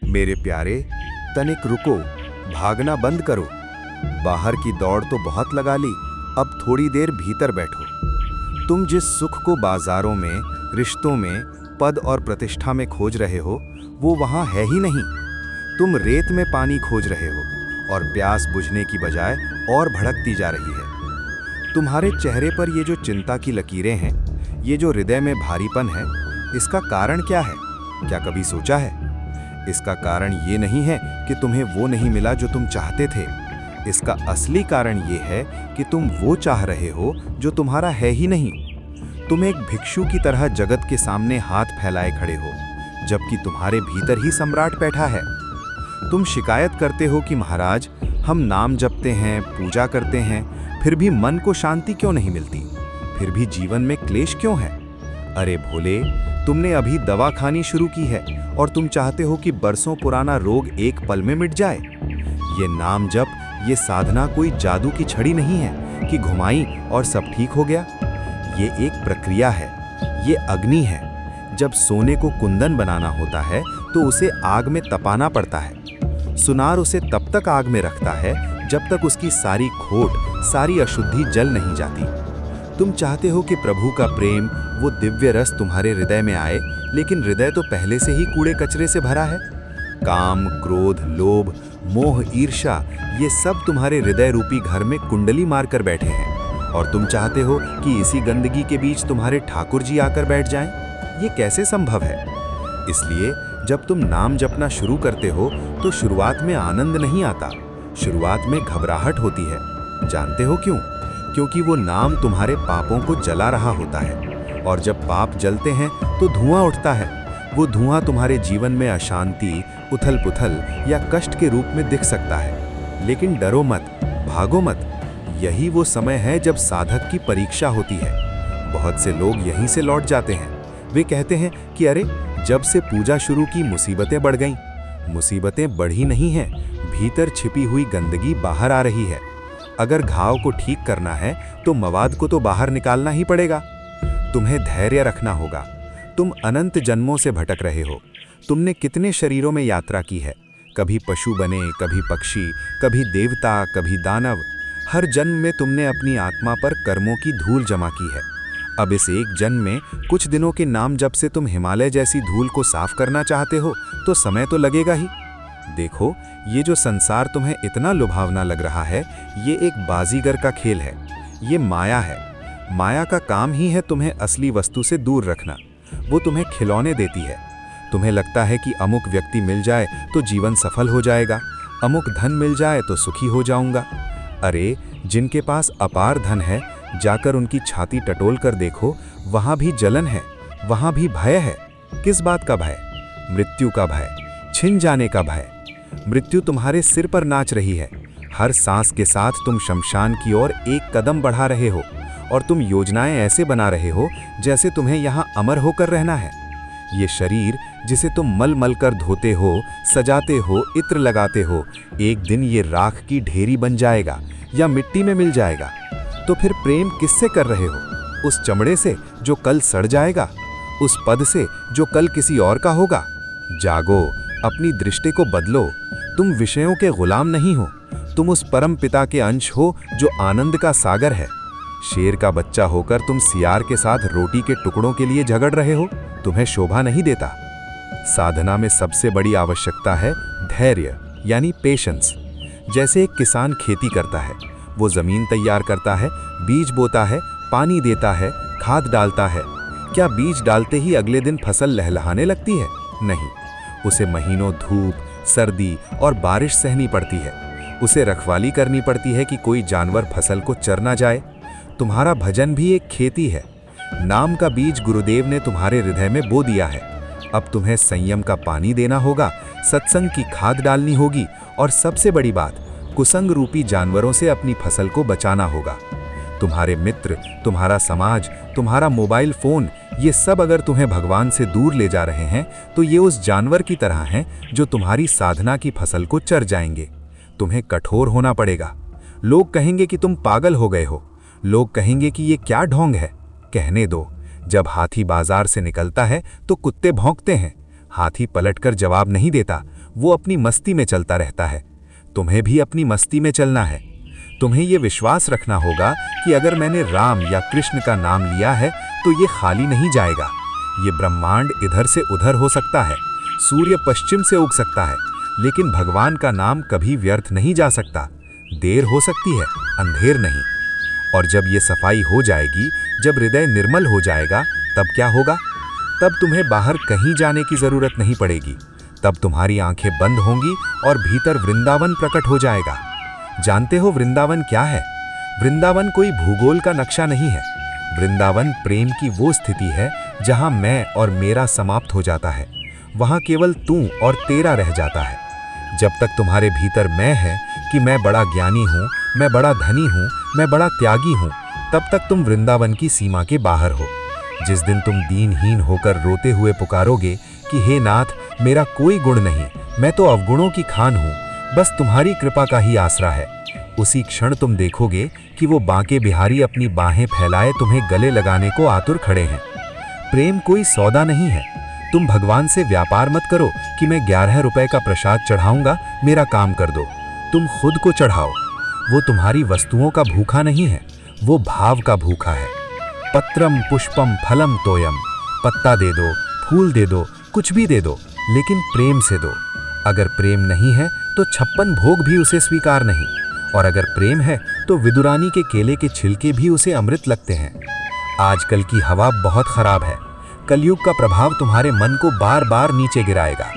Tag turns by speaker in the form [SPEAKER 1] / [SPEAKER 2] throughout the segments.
[SPEAKER 1] मेरे प्यारे, तनिक रुको, भागना बंद करो। बाहर की दौड़ तो बहुत लगा ली, अब थोड़ी देर भीतर बैठो। तुम जिस सुख को बाजारों में, रिश्तों में, पद और प्रतिष्ठा में खोज रहे हो, वो वहां है ही नहीं। तुम रेत में पानी खोज रहे हो और प्यास बुझने की बजाय और भड़कती जा रही है। तुम्हारे चेहरे पर ये जो चिंता की लकीरें हैं, ये जो हृदय में भारीपन है, इसका कारण क्या है? क्या कभी सोचा है? इसका कारण ये नहीं है कि तुम्हें वो नहीं मिला जो तुम चाहते थे। इसका असली कारण ये है कि तुम वो चाह रहे हो जो तुम्हारा है ही नहीं। तुम एक भिक्षु की तरह जगत के सामने हाथ फैलाए खड़े हो, जबकि तुम्हारे भीतर ही सम्राट बैठा है। तुम शिकायत करते हो कि महाराज, हम नाम जपते हैं, पूजा करते हैं, फिर भी मन को शांति क्यों नहीं मिलती? फिर भी जीवन में क्लेश क्यों है? अरे भोले, तुमने अभी दवा खानी शुरू की है और तुम चाहते हो कि बरसों पुराना रोग एक पल में मिट जाए। ये नाम जप, ये साधना कोई जादू की छड़ी नहीं है कि घुमाई और सब ठीक हो गया। ये एक प्रक्रिया है, ये अग्नि है। जब सोने को कुंदन बनाना होता है तो उसे आग में तपाना पड़ता है। सुनार उसे तब तक आग में रखता है जब तक उसकी सारी खोट, सारी अशुद्धि जल नहीं जाती। तुम चाहते हो कि प्रभु का प्रेम, वो दिव्य रस तुम्हारे हृदय में आए, लेकिन हृदय तो पहले से ही कूड़े कचरे से भरा है। काम, क्रोध, लोभ, मोह, ईर्ष्या, ये सब तुम्हारे हृदय रूपी घर में कुंडली मारकर बैठे हैं और तुम चाहते हो कि इसी गंदगी के बीच तुम्हारे ठाकुर जी आकर बैठ जाएं? ये कैसे संभव है? इसलिए जब तुम नाम जपना शुरू करते हो तो शुरुआत में आनंद नहीं आता, शुरुआत में घबराहट होती है। जानते हो क्यों? क्योंकि वो नाम तुम्हारे पापों को जला रहा होता है, और जब पाप जलते हैं तो धुआं उठता है। वो धुआं तुम्हारे जीवन में अशांति, उथल-पुथल या कष्ट के रूप में दिख सकता है। लेकिन डरो मत, भागो मत। यही वो समय है जब साधक की परीक्षा होती है। बहुत से लोग यहीं से लौट जाते हैं। वे कहते हैं कि अरे, जब से पूजा शुरू की मुसीबतें बढ़ गईं। मुसीबतें बढ़ी नहीं हैं, भीतर छिपी हुई गंदगी बाहर आ रही है। अगर घाव को ठीक करना है तो मवाद को तो बाहर निकालना ही पड़ेगा। तुम्हें धैर्य रखना होगा। तुम अनंत जन्मों से भटक रहे हो। तुमने कितने शरीरों में यात्रा की है? कभी पशु बने, कभी पक्षी, कभी देवता, कभी दानव। हर जन्म में तुमने अपनी आत्मा पर कर्मों की धूल जमा की है। अब इस एक जन्म में कुछ दिनों के नाम जप से तुम हिमालय जैसी धूल को साफ करना चाहते हो तो समय तो लगेगा ही। देखो, ये जो संसार तुम्हें इतना लुभावना लग रहा है, ये एक बाजीगर का खेल है। ये माया है। माया का काम ही है तुम्हें असली वस्तु से दूर रखना। वो तुम्हें खिलौने देती है। तुम्हें लगता है कि अमुक व्यक्ति मिल जाए तो जीवन सफल हो जाएगा, अमुक धन मिल जाए तो सुखी हो जाऊंगा। अरे, जिनके पास अपार धन है, जाकर उनकी छाती टटोल कर देखो, वहां भी जलन है, वहां भी भय है। किस बात का भय? मृत्यु का भय, छिन जाने का भय। मृत्यु तुम्हारे सिर पर नाच रही है। हर सांस के साथ तुम शमशान की ओर एक कदम बढ़ा रहे हो, और तुम योजनाएं ऐसे बना रहे हो जैसे तुम्हें यहाँ अमर होकर रहना है। ये शरीर जिसे तुम मल मल कर धोते हो, सजाते हो, इत्र लगाते हो, एक दिन ये राख की ढेरी बन जाएगा या मिट्टी में मिल जाएगा। तो फिर प्रेम किससे कर रहे हो? उस चमड़े से जो कल सड़ जाएगा, उस पद से जो कल किसी और का होगा? जागो, अपनी दृष्टि को बदलो। तुम विषयों के गुलाम नहीं हो, तुम उस परम पिता के अंश हो जो आनंद का सागर है। शेर का बच्चा होकर तुम सियार के साथ रोटी के टुकड़ों के लिए झगड़ रहे हो, तुम्हें शोभा नहीं देता। साधना में सबसे बड़ी आवश्यकता है धैर्य, यानी पेशेंस। जैसे एक किसान खेती करता है, वो जमीन तैयार करता है, बीज बोता है, पानी देता है, खाद डालता है। क्या बीज डालते ही अगले दिन फसल लहलहाने लगती है? नहीं, उसे महीनों धूप, सर्दी और बारिश सहनी पड़ती है। उसे रखवाली करनी पड़ती है कि कोई जानवर फसल को चर ना जाए। तुम्हारा भजन भी एक खेती है। नाम का बीज गुरुदेव ने तुम्हारे हृदय में बो दिया है। अब तुम्हें संयम का पानी देना होगा, सत्संग की खाद डालनी होगी, और सबसे बड़ी बात, कुसंग रूपी जानवरों से अपनी फसल को बचाना होगा। तुम्हारे मित्र, तुम्हारा समाज, तुम्हारा मोबाइल फोन, ये सब अगर तुम्हें भगवान से दूर ले जा रहे हैं तो ये उस जानवर की तरह हैं जो तुम्हारी साधना की फसल को चर जाएंगे। तुम्हें कठोर होना पड़ेगा। लोग कहेंगे कि तुम पागल हो गए हो। लोग कहेंगे कि ये क्या ढोंग है। कहने दो। जब हाथी बाजार से निकलता है तो कुत्ते भौंकते हैं। हाथी पलटकर जवाब नहीं देता,
[SPEAKER 2] वो अपनी मस्ती में चलता रहता है। तुम्हें भी अपनी मस्ती में चलना है। तुम्हें ये विश्वास रखना होगा कि अगर मैंने राम या कृष्ण का नाम लिया है तो ये खाली नहीं जाएगा। ये ब्रह्मांड इधर से उधर हो सकता है, सूर्य पश्चिम से उग सकता है, लेकिन भगवान का नाम कभी व्यर्थ नहीं जा सकता। देर हो सकती है, अंधेर नहीं। और जब ये सफाई हो जाएगी, जब हृदय निर्मल हो जाएगा, तब क्या होगा? तब तुम्हें बाहर कहीं जाने की जरूरत नहीं पड़ेगी। तब तुम्हारी आंखें बंद होंगी और भीतर वृंदावन प्रकट हो जाएगा। जानते हो वृंदावन क्या है? वृंदावन कोई भूगोल का नक्शा नहीं है। वृंदावन प्रेम की वो स्थिति है जहां मैं और मेरा समाप्त हो जाता है। वहां केवल तू और तेरा रह जाता है। जब तक तुम्हारे भीतर मैं है कि मैं बड़ा ज्ञानी हूँ, मैं बड़ा धनी हूँ, मैं बड़ा त्यागी हूँ, तब तक तुम वृंदावन की सीमा के बाहर हो। जिस दिन तुम दीनहीन होकर रोते हुए पुकारोगे कि हे नाथ, मेरा कोई गुण नहीं, मैं तो अवगुणों की खान हूँ, बस तुम्हारी कृपा का ही आसरा है, उसी क्षण तुम देखोगे कि वो बांके बिहारी अपनी बाहें फैलाए तुम्हें गले लगाने को आतुर खड़े हैं। प्रेम कोई सौदा नहीं है। तुम भगवान से व्यापार मत करो कि मैं 11 रुपए का प्रसाद चढ़ाऊंगा, मेरा काम कर दो। तुम खुद को चढ़ाओ। वो तुम्हारी वस्तुओं का भूखा नहीं है, वो भाव का भूखा है। पत्रम पुष्पम फलम तोयम, पत्ता दे दो, फूल दे दो, कुछ भी दे दो, लेकिन प्रेम से दो। अगर प्रेम नहीं है तो 56 भोग भी उसे स्वीकार नहीं, और अगर प्रेम है तो विदुरानी के केले के छिलके भी उसे अमृत लगते हैं। आजकल की हवा बहुत खराब है। कलयुग का प्रभाव तुम्हारे मन को बार बार नीचे गिराएगा।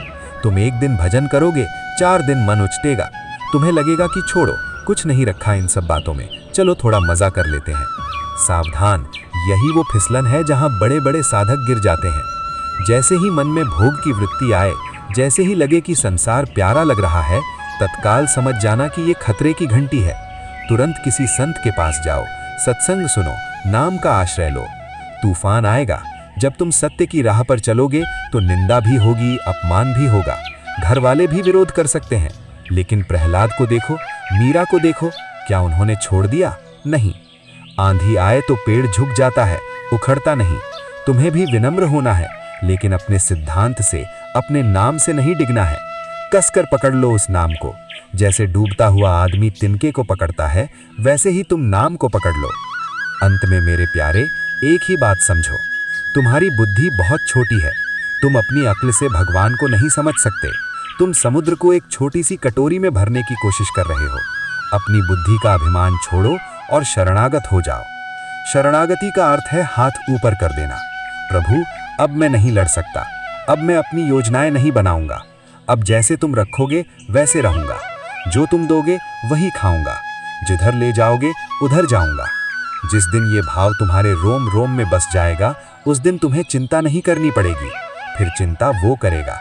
[SPEAKER 2] तुम एक दिन भजन करोगे, 4 दिन मन उचटेगा। तुम्हें लगेगा कि छोड़ो, कुछ नहीं रखा इन सब बातों में, चलो थोड़ा मजा कर लेते हैं। सावधान, यही वो फिसलन है जहां बड़े बड़े साधक गिर जाते हैं। जैसे ही मन में भोग की वृत्ति आए, जैसे ही लगे कि संसार प्यारा लग रहा है, तत्काल समझ जाना कि ये खतरे की घंटी है। तुरंत किसी संत के पास जाओ, सत्संग सुनो, नाम का आश्रय लो। तूफान आएगा। जब तुम सत्य की राह पर चलोगे तो निंदा भी होगी, अपमान भी होगा, घर वाले भी विरोध कर सकते हैं। लेकिन प्रहलाद को देखो, मीरा को देखो, क्या उन्होंने छोड़ दिया? नहीं। आंधी आए तो पेड़ झुक जाता है, उखड़ता नहीं। तुम्हें भी विनम्र होना है, लेकिन अपने सिद्धांत से, अपने नाम से नहीं डिगना है। कसकर पकड़ लो उस नाम को। जैसे डूबता हुआ आदमी तिनके को पकड़ता है, वैसे ही तुम नाम को पकड़ लो। अंत में मेरे प्यारे, एक ही बात समझो, तुम्हारी बुद्धि बहुत छोटी है। तुम अपनी अक्ल से भगवान को नहीं समझ सकते। तुम समुद्र को एक छोटी सी कटोरी में भरने की कोशिश कर रहे हो। अपनी बुद्धि का अभिमान छोड़ो और शरणागत हो जाओ। शरणागति का अर्थ है हाथ ऊपर कर देना। प्रभु, अब मैं नहीं लड़ सकता, अब मैं अपनी योजनाएं नहीं बनाऊंगा, अब जैसे तुम रखोगे वैसे रहूंगा, जो तुम दोगे वही खाऊंगा, जिधर ले जाओगे उधर जाऊंगा। जिस दिन ये भाव तुम्हारे रोम रोम में बस जाएगा, उस दिन तुम्हें चिंता नहीं करनी पड़ेगी, फिर चिंता वो करेगा।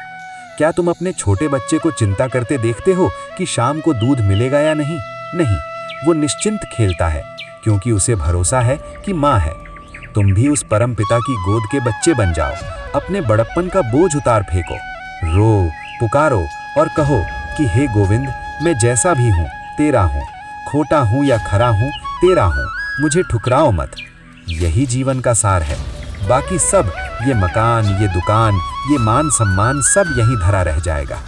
[SPEAKER 2] क्या तुम अपने छोटे बच्चे को चिंता करते देखते हो कि शाम को दूध मिलेगा या नहीं? नहीं, वो निश्चिंत खेलता है, क्योंकि उसे भरोसा है कि माँ है। तुम भी उस परम पिता की गोद के बच्चे बन जाओ। अपने बड़प्पन का बोझ उतार फेंको, रो, पुकारो और कहो कि हे गोविंद, मैं जैसा भी हूँ तेरा हूँ, खोटा हूँ या खरा हूँ तेरा हूँ, मुझे ठुकराओ मत। यही जीवन का सार है। बाकी सब, ये मकान, ये दुकान, ये मान सम्मान, सब यहीं धरा रह जाएगा।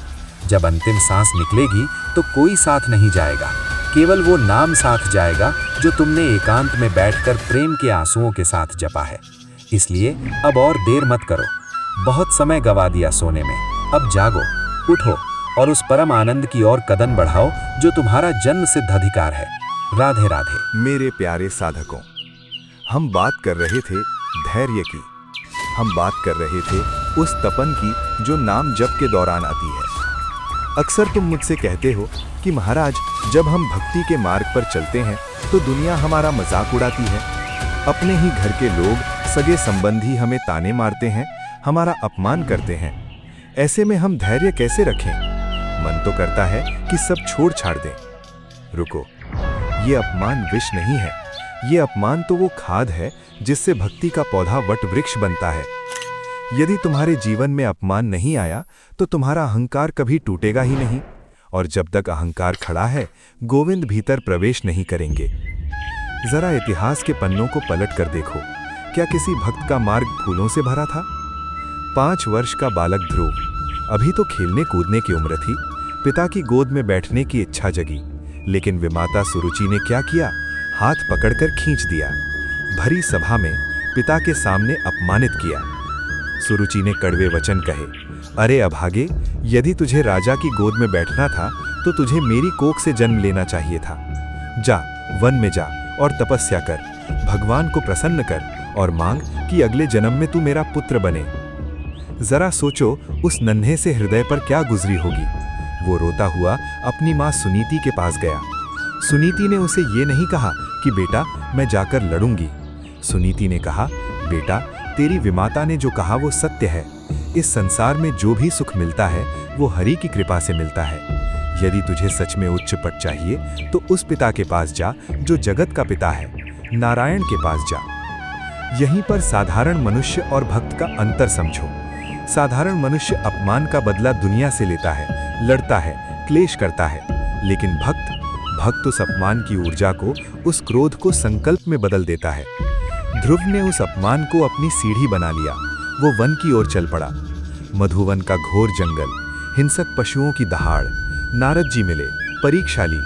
[SPEAKER 2] जब अंतिम सांस निकलेगी तो कोई साथ नहीं जाएगा, केवल वो नाम साथ जाएगा जो तुमने एकांत में बैठकर प्रेम के आंसुओं के साथ जपा है। इसलिए अब और देर मत करो। बहुत समय गवा दिया सोने में, अब जागो, उठो और उस परम आनंद की ओर कदम बढ़ाओ जो तुम्हारा जन्म सिद्ध अधिकार है। राधे राधे।
[SPEAKER 1] मेरे प्यारे साधकों, हम बात कर रहे थे धैर्य की। हम बात कर रहे थे उस तपन की जो नाम जप के दौरान आती है। अक्सर तुम मुझसे कहते हो कि महाराज, जब हम भक्ति के मार्ग पर चलते हैं तो दुनिया हमारा मजाक उड़ाती है। अपने ही घर के लोग, सगे संबंधी हमें ताने मारते हैं, हमारा अपमान करते हैं। ऐसे में हम धैर्य कैसे रखें? मन तो करता है कि सब छोड़ छाड़ दें। रुको, ये अपमान विष नहीं है। ये अपमान तो वो खाद है जिससे भक्ति का पौधा वट वृक्ष बनता है। यदि तुम्हारे जीवन में अपमान नहीं आया तो तुम्हारा अहंकार कभी टूटेगा ही नहीं, और जब तक अहंकार खड़ा है, गोविंद भीतर प्रवेश नहीं करेंगे। जरा इतिहास के पन्नों को पलट कर देखो, क्या किसी भक्त का मार्ग फूलों से भरा था? 5 वर्ष का बालक ध्रुव अभी तो खेलने कूदने की उम्र थी। पिता की गोद में बैठने की इच्छा जगी, लेकिन विमाता सुरुचि ने क्या किया, हाथ पकड़कर खींच दिया। भरी सभा में पिता के सामने अपमानित किया। सुरुचि ने कड़वे वचन कहे, अरे अभागे, यदि तुझे राजा की गोद में बैठना था तो तुझे मेरी कोख से जन्म लेना चाहिए था। जा, वन में जा और तपस्या कर, भगवान को प्रसन्न कर और मांग कि अगले जन्म में तू मेरा पुत्र बने। जरा सोचो उस नन्हे से हृदय पर क्या गुजरी होगी। वो रोता हुआ अपनी माँ सुनीति के पास गया। सुनीति ने उसे ये नहीं कहा कि बेटा मैं जाकर लड़ूंगी। सुनीति ने कहा, बेटा तेरी विमाता ने जो कहा वो सत्य है। इस संसार में जो भी सुख मिलता है वो हरि की कृपा से मिलता है। यदि तुझे सच में उच्च पद चाहिए तो उस पिता के पास जा जो जगत का पिता है, नारायण के पास जा। यहीं पर साधारण मनुष्य और भक्त का अंतर समझो। साधारण मनुष्य अपमान का बदला दुनिया से लेता है, लड़ता है, क्लेश करता है, लेकिन भक्त उस अपमान की ऊर्जा को, उस क्रोध को संकल्प में बदल देता है। ध्रुव ने उस अपमान को अपनी सीढ़ी बना लिया। वो वन की ओर चल पड़ा। मधुवन का घोर जंगल, हिंसक पशुओं की दहाड़। नारद जी मिले, परीक्षा ली।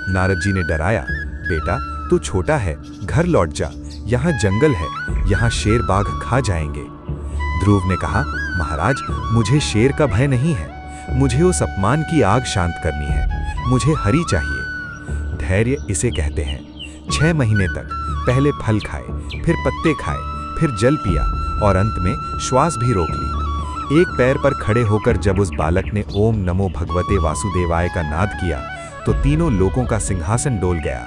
[SPEAKER 1] नारद जी ने डराया, बेटा तू छोटा है, घर लौट जा, यहाँ जंगल है, यहाँ शेर बाघ खा जाएंगे। ध्रुव ने कहा, महाराज मुझे शेर का भय नहीं है, मुझे उस अपमान की आग शांत करनी है, मुझे हरि चाहिए। धैर्य इसे कहते हैं। 6 महीने तक पहले फल खाए, फिर पत्ते खाए, फिर जल पिया और अंत में श्वास भी रोक ली। एक पैर पर खड़े होकर जब उस बालक ने ओम नमो भगवते वासुदेवाय का नाद किया तो तीनों लोकों का सिंहासन डोल गया।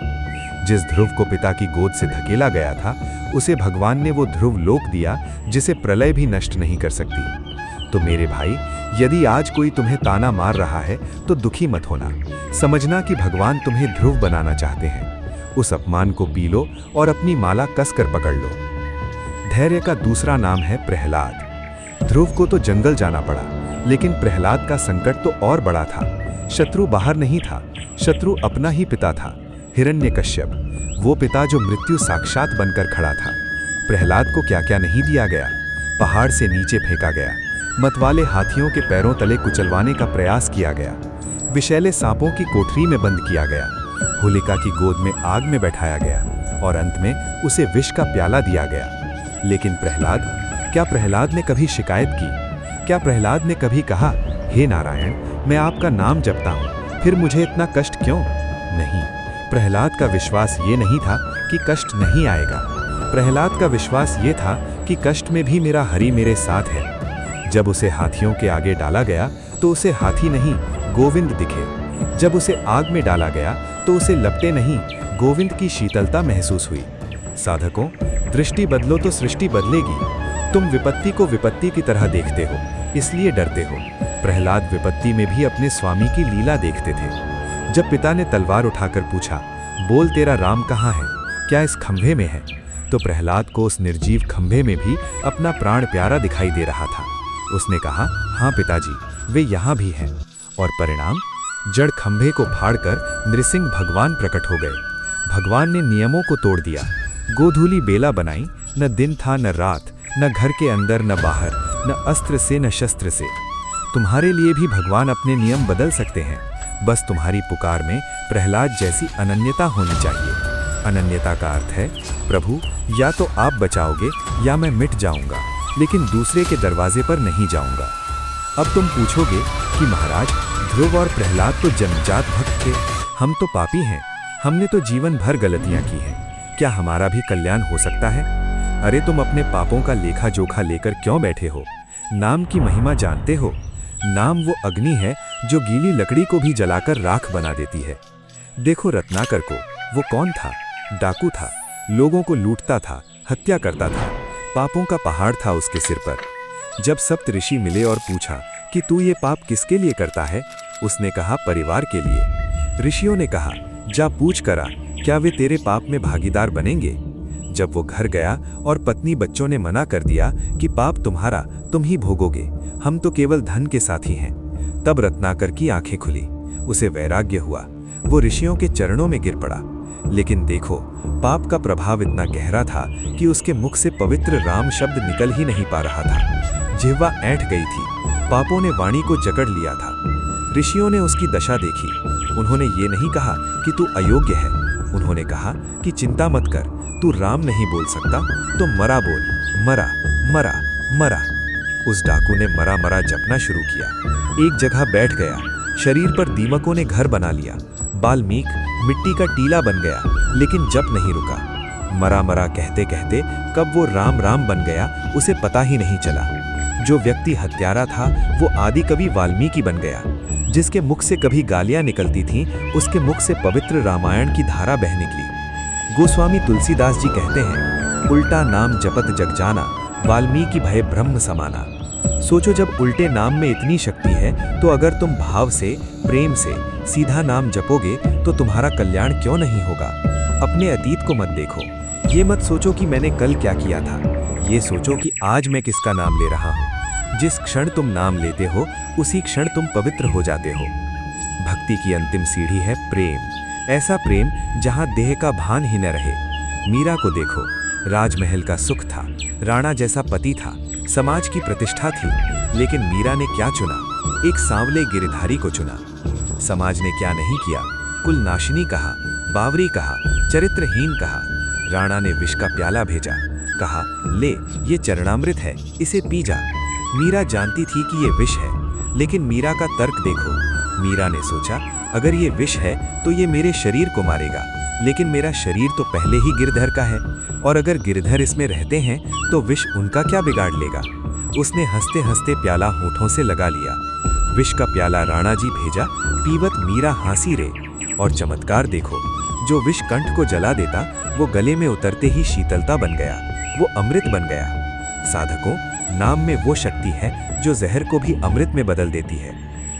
[SPEAKER 1] जिस ध्रुव को पिता की गोद से धकेला गया था उसे भगवान ने वो ध्रुव लोक दिया जिसे प्रलय भी नष्ट नहीं कर सकती। तो मेरे भाई, यदि आज कोई तुम्हें ताना मार रहा है तो दुखी मत होना। समझना कि भगवान तुम्हें ध्रुव बनाना चाहते हैं। उस अपमान को पी लो और अपनी माला कसकर पकड़ लो। धैर्य का दूसरा नाम है प्रहलाद। ध्रुव को तो जंगल जाना पड़ा, लेकिन प्रहलाद का संकट तो और बड़ा था। शत्रु बाहर नहीं था, शत्रु अपना ही पिता था, हिरण्यकश्यप। वो पिता जो मृत्यु साक्षात बनकर खड़ा था। प्रहलाद को क्या क्या नहीं दिया गया। पहाड़ से नीचे फेंका गया, मतवाले हाथियों के पैरों तले कुचलवाने का प्रयास किया गया, विषैले सांपों की कोठरी में बंद किया गया, होलिका की गोद में आग में बैठाया गया और अंत में उसे विष का प्याला दिया गया। लेकिन क्या प्रहलाद ने कभी शिकायत की? क्या प्रहलाद ने कभी कहा, हे नारायण, मैं आपका नाम जपता हूँ, फिर मुझे इतना कष्ट क्यों? नहीं, प्रहलाद का विश्वास ये नहीं था कि कष्ट नहीं आएगा। प्रहलाद का विश्वास ये था कि कष्ट में भी मेरा हरि मेरे साथ है। जब उसे हाथियों के आगे डाला गया तो उसे हाथी नहीं गोविंद दिखे। जब उसे आग में डाला गया तो उसे लपटे नहीं, गोविंद की शीतलता महसूस हुई। साधकों, दृष्टि बदलो तो सृष्टि बदलेगी। तुम विपत्ति को विपत्ति की तरह देखते हो, इसलिए डरते हो। प्रहलाद विपत्ति में भी अपने स्वामी की लीला देखते थे। जब पिता ने तलवार उठाकर पूछा, बोल तेरा राम कहाँ है, क्या इस खंभे में है? तो प्रहलाद को उस निर्जीव खंभे में भी अपना प्राण प्यारा दिखाई दे रहा था। उसने कहा, हाँ पिताजी, वे यहाँ भी हैं। और परिणाम, जड़ खंभे को फाड़कर नृसिंह भगवान प्रकट हो गए। भगवान ने नियमों को तोड़ दिया, गोधूली बेला बनाई। न दिन था न रात, न घर के अंदर न बाहर, न अस्त्र से न शस्त्र से। तुम्हारे लिए भी भगवान अपने नियम बदल सकते हैं, बस तुम्हारी पुकार में प्रहलाद जैसी अनन्यता होनी चाहिए। अनन्यता का अर्थ है, प्रभु या तो आप बचाओगे या मैं मिट जाऊंगा, लेकिन दूसरे के दरवाजे पर नहीं जाऊंगा। अब तुम पूछोगे कि महाराज, ध्रुव और प्रहलाद तो जन्मजात भक्त थे, हम तो पापी हैं, हमने तो जीवन भर गलतियां की हैं, क्या हमारा भी कल्याण हो सकता है? अरे तुम अपने पापों का लेखा जोखा लेकर क्यों बैठे हो? नाम की महिमा जानते हो? नाम वो अग्नि है जो गीली लकड़ी को भी जलाकर राख बना देती है। देखो रत्नाकर को, वो कौन था? डाकू था, लोगों को लूटता था, हत्या करता था, पापों का पहाड़ था उसके सिर पर। जब सप्त ऋषि मिले और पूछा कि तू ये पाप किसके लिए करता है, उसने कहा, परिवार के लिए। ऋषियों ने कहा, जा पूछ करा, क्या वे तेरे पाप में भागीदार बनेंगे? जब वो घर गया और पत्नी बच्चों ने मना कर दिया कि पाप तुम्हारा, तुम ही भोगोगे, हम तो केवल धन के साथी हैं, तब रत्नाकर की आंखें खुली, उसे वैराग्य हुआ। वो ऋषियों के चरणों में गिर पड़ा।
[SPEAKER 2] लेकिन देखो, पाप का प्रभाव इतना गहरा था कि उसके मुख से पवित्र राम शब्द निकल ही नहीं पा रहा था। जिह्वा ऐंठ गई थी, पापों ने वाणी को जकड़ लिया था। ऋषियों ने उसकी दशा देखी। उन्होंने ये नहीं कहा कि तू अयोग्य है, उन्होंने कहा कि चिंता मत कर, तू राम नहीं बोल सकता तो मरा बोल, मरा मरा मरा। उस डाकू ने मरा मरा जपना शुरू किया। एक जगह बैठ गया, शरीर पर दीमकों ने घर बना लिया। बाल्मीक मिट्टी का टीला बन गया, लेकिन जप नहीं रुका। मरा मरा कहते कहते कब वो राम राम बन गया उसे पता ही नहीं चला। जो व्यक्ति हत्यारा था वो आदि कवि वाल्मीकि बन गया। जिसके मुख से कभी गालियां निकलती थीं, उसके मुख से पवित्र रामायण की धारा बह निकली। गोस्वामी तुलसीदास जी कहते हैं, उल्टा नाम जपत जग जाना, वाल्मीकि भय ब्रह्म समाना। सोचो, जब उल्टे नाम में इतनी शक्ति है तो अगर तुम भाव से, प्रेम से सीधा नाम जपोगे तो तुम्हारा कल्याण क्यों नहीं होगा। अपने अतीत को मत देखो, ये मत सोचो कि मैंने कल क्या किया था, ये सोचो कि आज मैं किसका नाम ले रहा हूँ। जिस क्षण तुम नाम लेते हो उसी क्षण तुम पवित्र हो जाते हो। भक्ति की अंतिम सीढ़ी है प्रेम, ऐसा प्रेम जहाँ देह का भान ही न रहे। मीरा को देखो, राजमहल का सुख था, राणा जैसा पति था, समाज की प्रतिष्ठा थी, लेकिन मीरा ने क्या चुना? एक सांवले गिरधारी को चुना। समाज ने क्या नहीं किया? कुलनाशिनी कहा, बावरी कहा, चरित्रहीन कहा। राणा ने विष का प्याला भेजा, कहा, ले ये चरणामृत है, इसे पी जा। मीरा जानती थी कि ये विष है, लेकिन मीरा का तर्क देखो। मीरा ने सोचा, अगर ये विष है तो ये मेरे शरीर को मारेगा, लेकिन मेरा शरीर तो पहले ही गिरधर का है, और अगर गिरधर इसमें रहते हैं तो विष उनका क्या बिगाड़ लेगा। उसने हंसते हंसते प्याला होठों से लगा लिया। विष का प्याला राणा जी भेजा, पीवत मीरा हंसी रे। और चमत्कार देखो, जो विष कंठ को जला देता वो गले में उतरते ही शीतलता बन गया, वो अमृत बन गया। साधकों, नाम में वो शक्ति है जो जहर को भी अमृत में बदल देती है।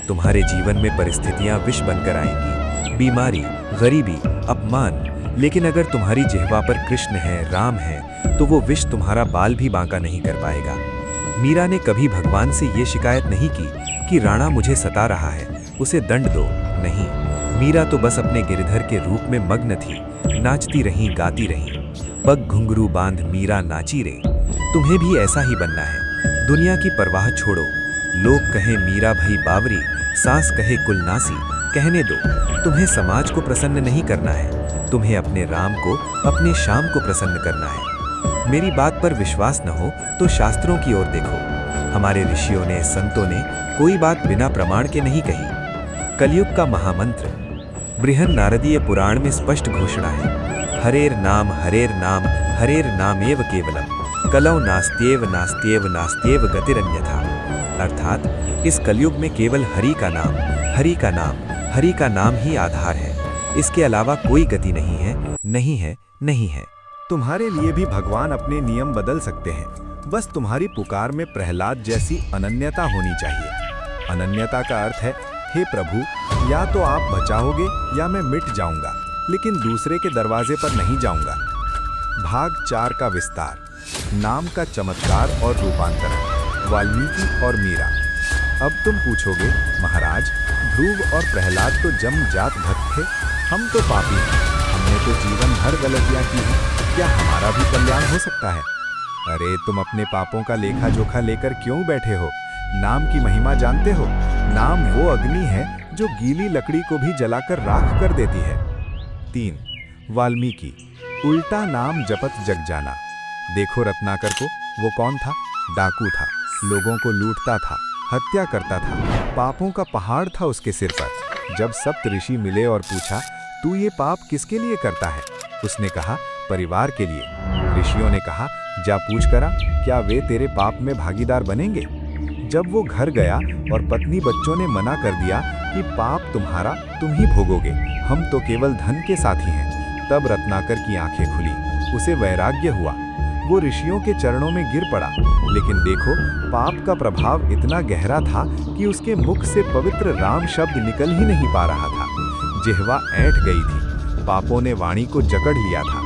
[SPEAKER 2] तुम्हारे जीवन में परिस्थितियां विष बनकर आएंगी, बीमारी, गरीबी, अपमान, लेकिन अगर तुम्हारी जिह्वा पर कृष्ण है, राम है, तो वो विष तुम्हारा बाल भी बांका नहीं कर पाएगा। मीरा ने कभी भगवान से ये शिकायत नहीं की कि राणा मुझे सता रहा है, उसे दंड दो। नहीं, मीरा तो बस अपने गिरधर के रूप में मग्न थी। नाचती रही, गाती रही, पग घुंघरू बांध मीरा नाची रे। तुम्हें भी ऐसा ही बनना है। दुनिया की परवाह छोड़ो। लोग कहें मीरा भई बावरी, सास कहे कुलनासी, कहने दो। तुम्हें समाज को प्रसन्न नहीं करना है, तुम्हें अपने राम को, अपने श्याम को प्रसन्न करना है। मेरी बात पर विश्वास न हो तो शास्त्रों की ओर देखो। हमारे ऋषियों ने, संतों ने कोई बात बिना प्रमाण के नहीं कही। कलयुग का महामंत्र बृहन नारदीय पुराण में स्पष्ट घोषणा है, हरेर नाम हरेर नामेव केवलम, कलौ नास्त्येव नास्त्येव नास्त्येव गतिरन्यथा। अर्थात इस कलयुग में केवल हरि का नाम, हरि का नाम, हरि का नाम ही आधार है। इसके अलावा कोई गति नहीं है, नहीं है, नहीं है।
[SPEAKER 1] तुम्हारे लिए भी भगवान अपने नियम बदल सकते हैं, बस तुम्हारी पुकार में प्रहलाद जैसी अनन्यता होनी चाहिए। अनन्यता का अर्थ है, हे प्रभु, या तो आप बचाओगे या मैं मिट जाऊंगा, लेकिन दूसरे के दरवाजे पर नहीं जाऊंगा। भाग 4 का विस्तार, नाम का चमत्कार और रूपांतरण, वाल्मीकि और मीरा। अब तुम पूछोगे, महाराज, ध्रुव और प्रहलाद तो जमजात भक्त थे, हम तो पापी हैं, हमने तो जीवन भर गलतियां की हैं, क्या हमारा भी कल्याण हो सकता है? अरे तुम अपने पापों का लेखा जोखा लेकर क्यों बैठे हो? नाम की महिमा जानते हो? नाम वो अग्नि है जो गीली लकड़ी को भी जलाकर राख कर देती है। 3. वाल्मीकि, उल्टा नाम जपत जग जाना। देखो रत्नाकर को, वो कौन था? डाकू था, लोगों को लूटता था, हत्या करता था, पापों का पहाड़ था उसके सिर पर। जब सप्त ऋषि मिले और पूछा, तू ये पाप किसके लिए करता है? उसने कहा, परिवार के लिए। ऋषियों ने कहा, जा पूछ करा, क्या वे तेरे पाप में भागीदार बनेंगे? जब वो घर गया और पत्नी बच्चों ने मना कर दिया कि पाप तुम्हारा, तुम ही भोगोगे, हम तो केवल धन के साथी हैं, तब रत्नाकर की आंखें खुली, उसे वैराग्य हुआ। वो ऋषियों के चरणों में गिर पड़ा, लेकिन देखो, पाप का प्रभाव इतना गहरा था कि उसके मुख से पवित्र राम शब्द निकल ही नहीं पा रहा था। जिह्वा ऐंठ गई थी, पापों ने वाणी को जकड़ लिया था।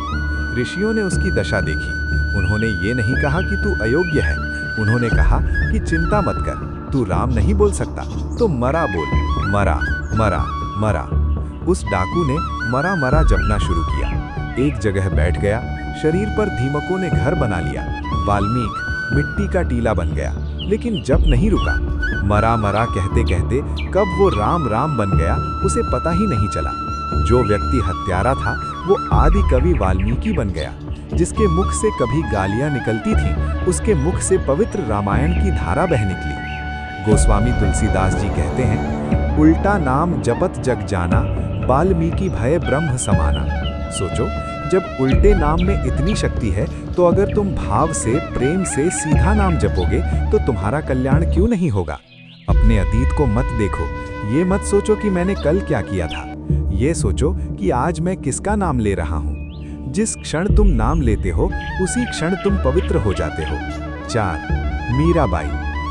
[SPEAKER 1] ऋषियों ने उसकी दशा देखी। उन्होंने ये नहीं कहा कि तू अयोग्य है, उन्होंने कहा कि चिंता मत कर, तू राम नहीं बोल सकता तो मरा बोल, मरा मरा मरा। उस डाकू ने मरा मरा जपना शुरू किया। एक जगह बैठ गया, शरीर पर दीमकों ने घर बना लिया। वाल्मीकि मिट्टी का टीला बन गया, लेकिन जप नहीं रुका। मरा मरा कहते कहते कब वो राम राम बन गया उसे पता ही नहीं चला। जो व्यक्ति हत्यारा था वो आदि कवि वाल्मीकि बन गया। जिसके मुख से कभी गालियां निकलती थीं, उसके मुख से पवित्र रामायण की धारा बह निकली। गोस्वामी तुलसीदास जी कहते हैं, उल्टा नाम जपत जग जाना, वाल्मीकि भय ब्रह्म समाना। सोचो, जब उल्टे नाम में इतनी शक्ति है तो अगर तुम भाव से, प्रेम से सीधा नाम जपोगे तो तुम्हारा कल्याण क्यों नहीं होगा। अपने अतीत को मत देखो, ये मत सोचो कि मैंने कल क्या किया था। ये सोचो कि आज मैं किसका नाम ले रहा हूँ। जिस क्षण तुम नाम लेते हो उसी क्षण तुम पवित्र हो जाते हो। 4. मीराबाई,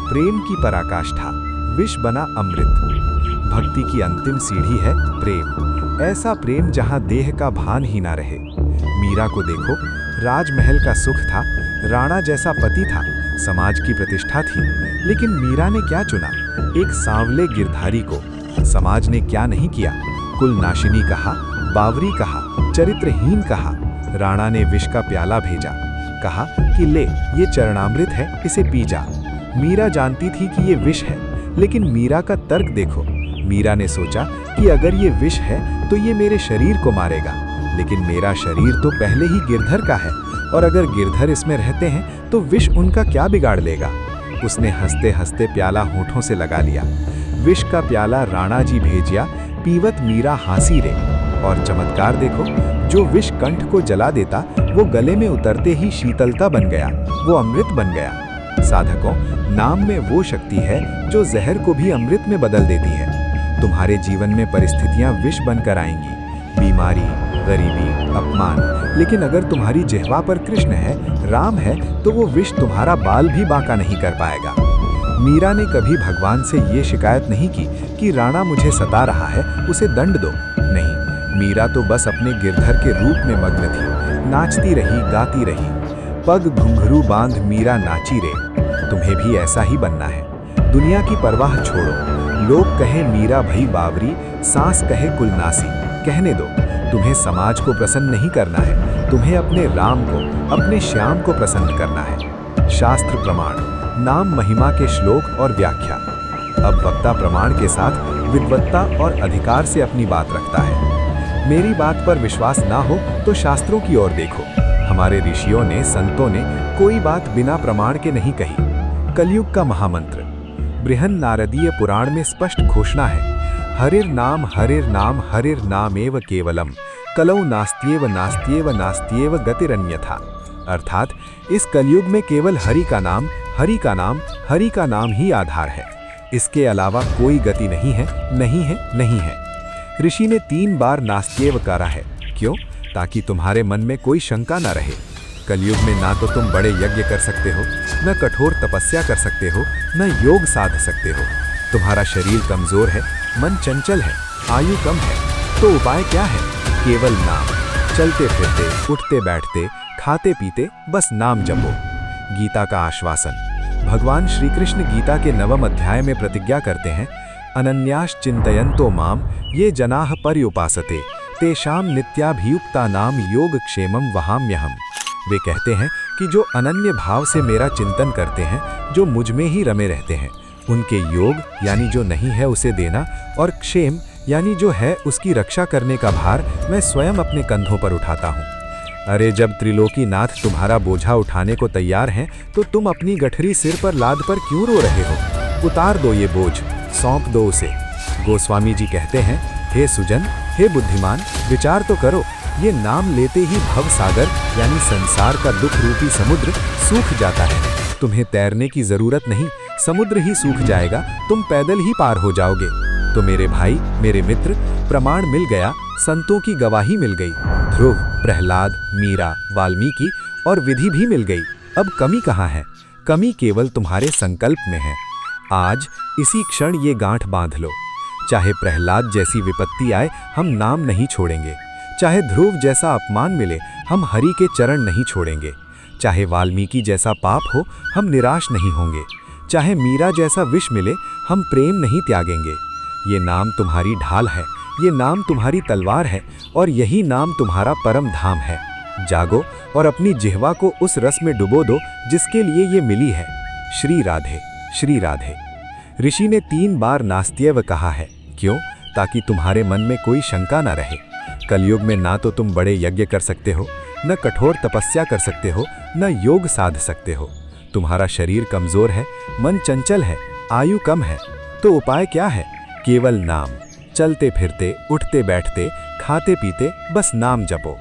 [SPEAKER 1] प्रेम की पराकाष्ठा, विष बना अमृत। भक्ति की अंतिम सीढ़ी है प्रेम। ऐसा प्रेम जहाँ देह का भान ही ना रहे। मीरा को देखो, राजमहल का सुख था, राणा जैसा पति था, समाज की प्रतिष्ठा थी, लेकिन मीरा ने क्या चुना? एक सांवले गिरधारी को। समाज ने क्या नहीं किया? कुलनाशिनी कहा, बावरी कहा, चरित्रहीन कहा। राणा ने विष का प्याला भेजा, कहा कि ले, ये चरणामृत है, इसे पी जा। मीरा जानती थी कि ये विष है, लेकिन मीरा का तर्क देखो। मीरा ने सोचा कि अगर ये विष है तो ये मेरे शरीर को मारेगा, लेकिन मेरा शरीर तो पहले ही गिरधर का है, और अगर गिरधर इसमें रहते हैं तो विष उनका क्या बिगाड़ लेगा। उसने हंसते हंसते प्याला होठों से लगा लिया। विष का प्याला राणा जी भेजिया, पीवत मीरा हासी रे। और चमत्कार देखो, जो विष कंठ को जला देता वो गले में उतरते ही शीतलता बन गया, वो अमृत बन गया। साधकों, नाम में वो शक्ति है जो जहर को भी अमृत में बदल देती है। तुम्हारे जीवन में परिस्थितियां विष बनकर आएंगी, बीमारी, गरीबी, अपमान, लेकिन अगर तुम्हारी जिह्वा पर कृष्ण है, राम है, तो वो विष तुम्हारा बाल भी बांका नहीं कर पाएगा। मीरा ने कभी भगवान से ये शिकायत नहीं की कि राणा मुझे सता रहा है, उसे दंड दो। नहीं, मीरा तो बस अपने गिरधर के रूप में मग्न थी। नाचती रही, गाती रही। पग घुंघरू बांध मीरा नाची रे। तुम्हें भी ऐसा ही बनना है। दुनिया की परवाह छोड़ो। लोग कहे मीरा भई बावरी, सांस कहे कुलनासी, कहने दो। तुम्हें समाज को प्रसन्न नहीं करना है, तुम्हें अपने राम को, अपने श्याम को प्रसन्न करना है। शास्त्र प्रमाण, नाम महिमा के श्लोक और व्याख्या। अब वक्ता प्रमाण के साथ विद्वत्ता और अधिकार से अपनी बात रखता है। मेरी बात पर विश्वास ना हो तो शास्त्रों की ओर देखो। हमारे ऋषियों ने, संतों ने कोई बात बिना प्रमाण के नहीं कही। कलयुग का महामंत्र बृहन नारदीय पुराण में स्पष्ट घोषणा है, हरिर नाम हरिर नामेव केवलम, कलौ नास्त्येव नास्त्येव नास्त्येव गतिरन्यथा। अर्थात इस कलयुग में केवल हरि का नाम, हरि का नाम, हरि का नाम ही आधार है। इसके अलावा कोई गति नहीं है, नहीं है, नहीं है। ऋषि ने 3 बार नास्त्येव करा है। क्यों? ताकि तुम्हारे मन में कोई शंका न रहे। कलयुग में ना तो तुम बड़े यज्ञ कर सकते हो, न कठोर तपस्या कर सकते हो, न योग साध सकते हो। तुम्हारा शरीर कमजोर है, मन चंचल है, आयु कम है, तो उपाय क्या है? केवल नाम। चलते फिरते, उठते बैठते, खाते पीते बस नाम जपो। गीता का आश्वासन। भगवान श्री कृष्ण गीता के 9वें अध्याय में प्रतिज्ञा करते हैं, अनन्यास चिंतयन्तो माम ये जनाः पर्युपासते तेषाम नित्याभियुक्तानाम योगक्षेमं वहाम्यहम्। वे कहते हैं कि जो अनन्य भाव से मेरा चिंतन करते हैं, जो मुझ में ही रमे रहते हैं, उनके योग यानी जो नहीं है उसे देना, और क्षेम यानी जो है उसकी रक्षा करने का भार मैं स्वयं अपने कंधों पर उठाता हूँ। अरे जब त्रिलोकीनाथ तुम्हारा बोझा उठाने को तैयार हैं, तो तुम अपनी गठरी सिर पर लाद पर क्यों रो रहे हो? उतार दो ये बोझ, सौंप दो उसे। गोस्वामी जी कहते हैं, हे सुजन, हे बुद्धिमान, विचार तो करो। ये नाम लेते ही भव सागर यानी संसार का दुख रूपी समुद्र सूख जाता है। तुम्हें तैरने की जरूरत नहीं, समुद्र ही सूख जाएगा, तुम पैदल ही पार हो जाओगे। तो मेरे भाई, मेरे मित्र, प्रमाण मिल गया, संतों की गवाही मिल गई। ध्रुव, प्रहलाद, मीरा, वाल्मीकि और विधि भी मिल गई। अब कमी कहाँ है? कमी केवल तुम्हारे संकल्प में है। आज इसी क्षण ये गांठ बांध लो। चाहे प्रहलाद जैसी विपत्ति आए, हम नाम नहीं छोड़ेंगे। चाहे ध्रुव जैसा अपमान मिले, हम हरि के चरण नहीं छोड़ेंगे। चाहे वाल्मीकि जैसा पाप हो, हम निराश नहीं होंगे। चाहे मीरा जैसा विष मिले, हम प्रेम नहीं त्यागेंगे। ये नाम तुम्हारी ढाल है,
[SPEAKER 2] ये नाम तुम्हारी तलवार है और यही नाम तुम्हारा परम धाम है। जागो और अपनी जिह्वा को उस रस में डुबो दो जिसके लिए ये मिली है। श्री राधे, श्री राधे। ऋषि ने 3 बार नास्त्यव कहा है। क्यों? ताकि तुम्हारे मन में कोई शंका न रहे। कलयुग में ना तो तुम बड़े यज्ञ कर सकते हो, न कठोर तपस्या कर सकते हो, न योग साध सकते हो। तुम्हारा शरीर कमजोर है, मन चंचल है, आयु कम है। तो उपाय क्या है? केवल नाम। चलते फिरते, उठते बैठते, खाते पीते बस नाम जपो।